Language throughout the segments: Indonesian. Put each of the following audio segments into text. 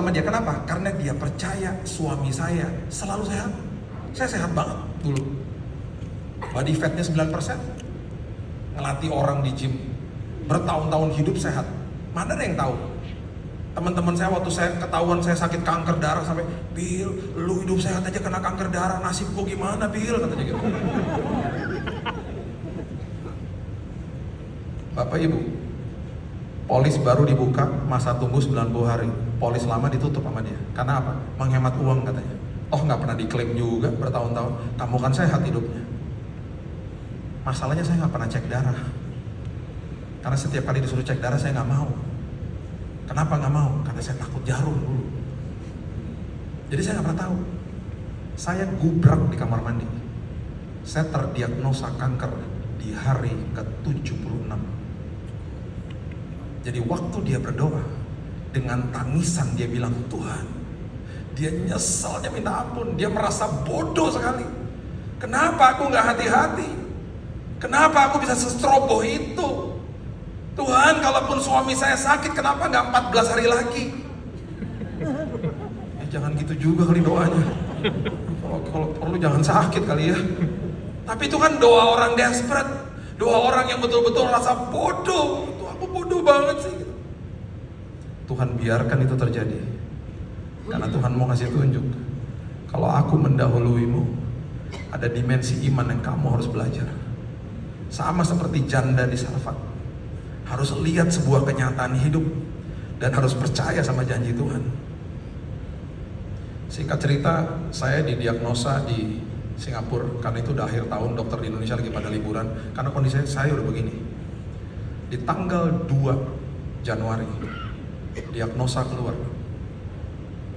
sama dia. Kenapa? Karena dia percaya suami saya selalu sehat. Saya sehat banget dulu. Body fatnya 9%. Ngelatih orang di gym. Bertahun-tahun hidup sehat. Mana ada yang tahu? Teman-teman saya waktu saya ketahuan saya sakit kanker darah sampai, Bill, lu hidup sehat aja kena kanker darah, nasib gua gimana, Bill? Katanya gitu. Bapak Ibu, polis baru dibuka, masa tunggu 90 hari. Polis lama ditutup sama dia. Karena apa? Menghemat uang katanya. Oh nggak pernah diklaim juga bertahun-tahun. Kamu kan sehat hidupnya. Masalahnya saya nggak pernah cek darah. Karena setiap kali disuruh cek darah saya nggak mau. Kenapa nggak mau? Karena saya takut jarum dulu. Jadi saya nggak pernah tahu. Saya gubrak di kamar mandi. Saya terdiagnosa kanker di hari ke-76. Jadi waktu dia berdoa, dengan tangisan dia bilang, Tuhan, dia nyesalnya minta ampun, dia merasa bodoh sekali. Kenapa aku nggak hati-hati? Kenapa aku bisa sestroboh itu? Tuhan, kalaupun suami saya sakit, kenapa nggak 14 hari lagi? Jangan gitu juga kali doanya. Kalau perlu jangan sakit kali ya. Tapi itu kan doa orang desperate, doa orang yang betul-betul rasa bodoh. Aku bodoh banget sih. Tuhan biarkan itu terjadi. Karena Tuhan mau kasih tunjuk. Kalau aku mendahuluimu, ada dimensi iman yang kamu harus belajar. Sama seperti janda di Sarfat. Harus lihat sebuah kenyataan hidup. Dan harus percaya sama janji Tuhan. Singkat cerita, saya didiagnosa di Singapura. Karena itu udah akhir tahun, dokter di Indonesia lagi pada liburan. Karena kondisi saya udah begini. Di tanggal 2 Januari diagnosa keluar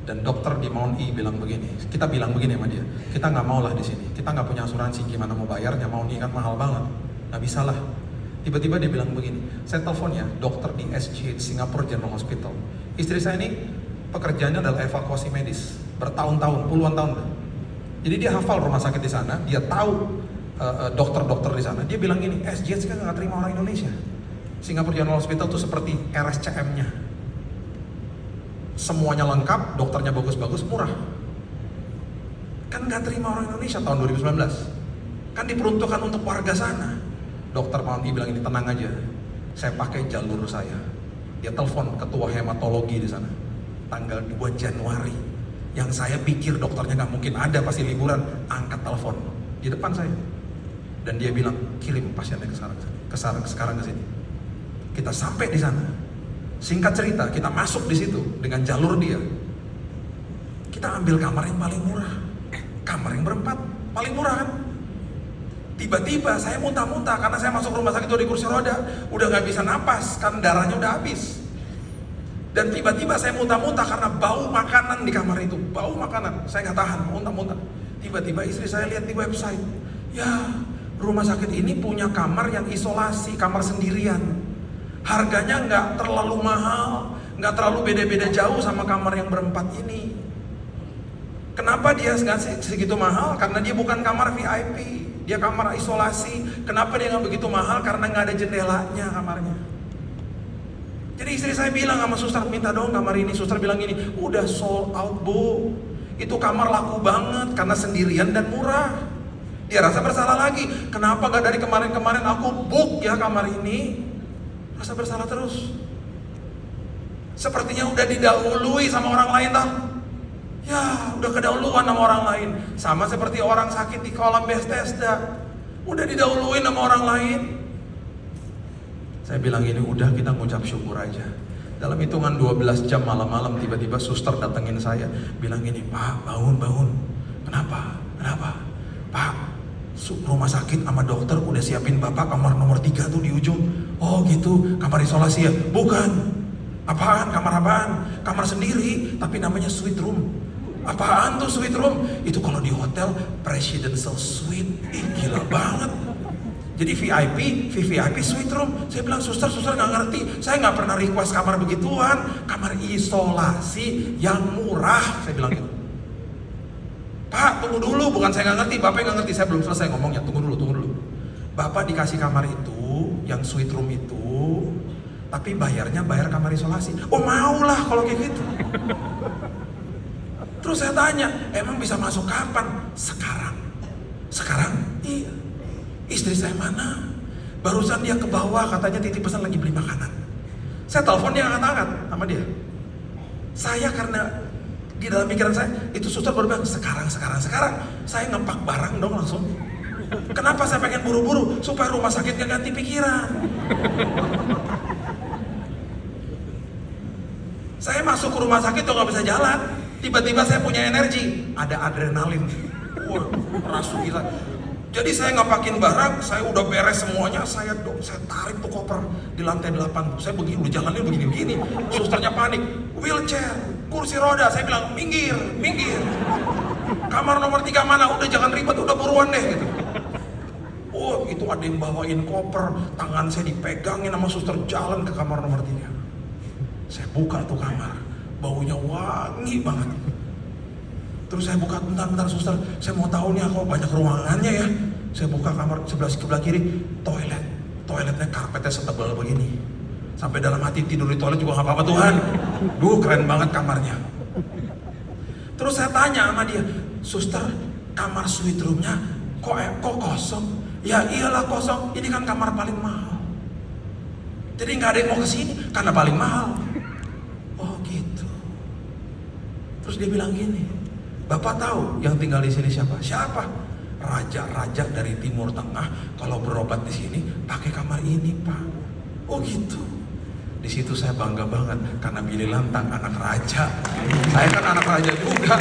dan dokter di Mount E bilang begini, kita bilang begini sama dia, kita nggak mau lah di sini, kita nggak punya asuransi, gimana mau bayarnya, Mount E kan mahal banget, nggak bisa lah. Tiba-tiba dia bilang begini, saya telepon ya dokter di SGH Singapore General Hospital, istri saya ini pekerjaannya adalah evakuasi medis bertahun-tahun, puluhan tahun. Jadi dia hafal rumah sakit di sana, dia tahu dokter-dokter di sana. Dia bilang gini, SGH kan nggak terima orang Indonesia. Singapore General Hospital itu seperti RSCM-nya. Semuanya lengkap, dokternya bagus-bagus, murah. Kan nggak terima orang Indonesia tahun 2019. Kan diperuntukkan untuk warga sana. Dokter Mount E bilang ini, tenang aja. Saya pakai jalur saya. Dia telepon ketua hematologi di sana. Tanggal 2 Januari. Yang saya pikir dokternya nggak mungkin ada, pasti liburan. Angkat telepon di depan saya. Dan dia bilang, kirim pasiennya sekarang ke sini. Kita sampai di sana. Singkat cerita, kita masuk di situ dengan jalur dia. Kita ambil kamar yang paling murah. Kamar yang berempat, paling murah kan? Tiba-tiba saya muntah-muntah karena saya masuk rumah sakit itu di kursi roda, udah nggak bisa napas karena darahnya udah habis. Dan tiba-tiba saya muntah-muntah karena bau makanan di kamar itu, bau makanan. Saya nggak tahan, muntah-muntah. Tiba-tiba istri saya lihat di website, ya rumah sakit ini punya kamar yang isolasi, kamar sendirian. Harganya nggak terlalu mahal, nggak terlalu beda-beda jauh sama kamar yang berempat ini. Kenapa dia nggak segitu mahal? Karena dia bukan kamar VIP, dia kamar isolasi. Kenapa dia nggak begitu mahal? Karena nggak ada jendelanya kamarnya. Jadi istri saya bilang sama suster, minta dong kamar ini. Suster bilang gini, udah sold out bu. Itu kamar laku banget karena sendirian dan murah. Dia rasa bersalah lagi. Kenapa nggak dari kemarin-kemarin aku book ya kamar ini? Rasa bersalah terus. Sepertinya udah didahului sama orang lain tau. Ya udah kedahuluan sama orang lain. Sama seperti orang sakit di kolam Bethesda, udah didahului sama orang lain. Saya bilang ini udah, kita ngucap syukur aja. Dalam hitungan 12 jam malam-malam tiba-tiba suster datengin saya, bilang gini, Pak bangun. Kenapa? Pak, rumah sakit sama dokter udah siapin bapak kamar nomor 3 tuh di ujung. Oh gitu, kamar isolasi ya? Bukan. Apaan? Kamar apaan? Kamar sendiri, tapi namanya suite room. Apaan tuh suite room? Itu kalau di hotel presidential suite. Gila banget. Jadi VVIP suite room. Saya bilang suster nggak ngerti. Saya nggak pernah request kamar begituan. Kamar isolasi yang murah. Saya bilang gitu. Pak, tunggu dulu. Bukan saya nggak ngerti. Bapak nggak ngerti. Saya belum selesai ngomongnya. Tunggu dulu. Bapak dikasih kamar itu, yang suite room itu, tapi bayarnya bayar kamar isolasi. Oh maulah kalau kayak gitu. Terus saya tanya, emang bisa masuk kapan? Sekarang. Sekarang? Iya. Istri saya mana? Barusan dia ke bawah, katanya titip pesan lagi beli makanan. Saya telepon dia angkat-angkat sama dia. Saya karena di dalam pikiran saya, itu suster baru bilang, sekarang. Saya ngepak barang dong langsung. Kenapa saya pengen buru-buru? Supaya rumah sakit gak ganti pikiran. Saya masuk ke rumah sakit tuh gak bisa jalan. Tiba-tiba saya punya energi, ada adrenalin. Wah, rasu gila. Jadi saya ngapakin barang, saya udah beres semuanya, saya tarik tuh koper di lantai 8. Saya begini, udah jalannya begini-begini. Susternya panik, wheelchair, kursi roda. Saya bilang, minggir. Kamar nomor 3 mana? Udah jangan ribet, udah buruan deh gitu. Oh, itu ada yang bawain koper, tangan saya dipegangin sama suster, jalan ke kamar nomor 3. Saya buka tuh kamar, baunya wangi banget. Terus saya buka, bentar suster, saya mau tahu nih kok banyak ruangannya ya. Saya buka kamar sebelah kiri, toiletnya karpetnya setebal begini. Sampai dalam hati tidur di toilet juga gak apa-apa Tuhan. Duh, keren banget kamarnya. Terus saya tanya sama dia, suster, kamar suite roomnya kok kosong? Ya iyalah kosong, ini kan kamar paling mahal. Jadi nggak ada yang mau kesini karena paling mahal. Oh gitu. Terus dia bilang gini, Bapak tahu yang tinggal di sini siapa? Siapa? Raja-raja dari Timur Tengah kalau berobat di sini pakai kamar ini, Pak. Oh gitu. Di situ saya bangga banget karena Billy Lantang anak raja. Saya kan anak raja juga.